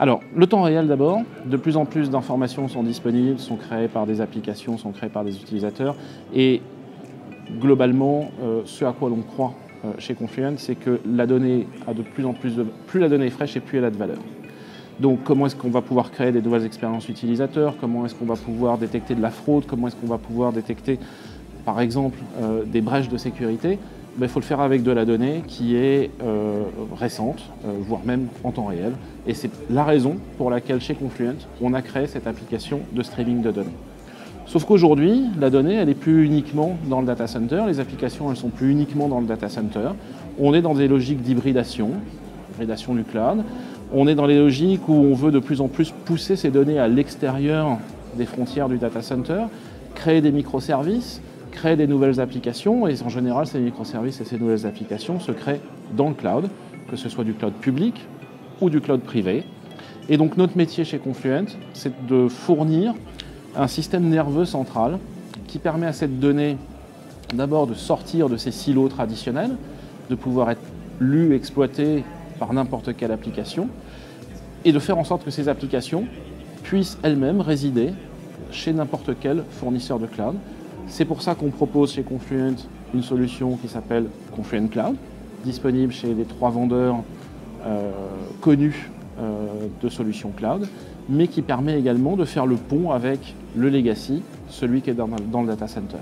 Alors, le temps réel d'abord, de plus en plus d'informations sont disponibles, sont créées par des applications, sont créées par des utilisateurs. Et globalement, ce à quoi l'on croit chez Confluent, c'est que la donnée a de plus en plus de... Plus la donnée est fraîche et plus elle a de valeur. Donc comment est-ce qu'on va pouvoir créer des nouvelles expériences utilisateurs? Comment est-ce qu'on va pouvoir détecter de la fraude? Comment est-ce qu'on va pouvoir détecter, par exemple, des brèches de sécurité? Il faut le faire avec de la donnée qui est récente, voire même en temps réel. Et c'est la raison pour laquelle chez Confluent, on a créé cette application de streaming de données. Sauf qu'aujourd'hui, la donnée, elle n'est plus uniquement dans le data center, les applications, elles ne sont plus uniquement dans le data center. On est dans des logiques d'hybridation du cloud. On est dans les logiques où on veut de plus en plus pousser ces données à l'extérieur des frontières du data center, créer des microservices, créer des nouvelles applications, et en général, ces microservices et ces nouvelles applications se créent dans le cloud, que ce soit du cloud public ou du cloud privé. Et donc notre métier chez Confluent, c'est de fournir un système nerveux central qui permet à cette donnée d'abord de sortir de ces silos traditionnels, de pouvoir être lue, exploitée par n'importe quelle application, et de faire en sorte que ces applications puissent elles-mêmes résider chez n'importe quel fournisseur de cloud. C'est pour ça qu'on propose chez Confluent une solution qui s'appelle Confluent Cloud, disponible chez les 3 vendeurs connus de solutions cloud, mais qui permet également de faire le pont avec le legacy, celui qui est dans le data center.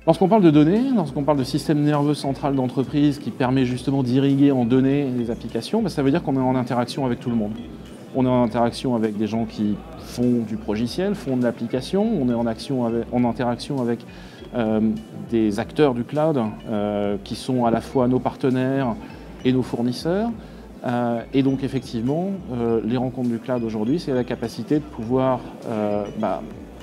Lorsqu'on parle de données, lorsqu'on parle de système nerveux central d'entreprise qui permet justement d'irriguer en données les applications, ça veut dire qu'on est en interaction avec tout le monde. On est en interaction avec des gens qui font du progiciel, font de l'application, on est en interaction avec des acteurs du cloud qui sont à la fois nos partenaires et nos fournisseurs. Et donc effectivement, les rencontres du cloud aujourd'hui, c'est la capacité de pouvoir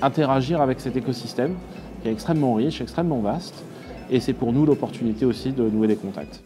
interagir avec cet écosystème qui est extrêmement riche, extrêmement vaste. Et c'est pour nous l'opportunité aussi de nouer des contacts.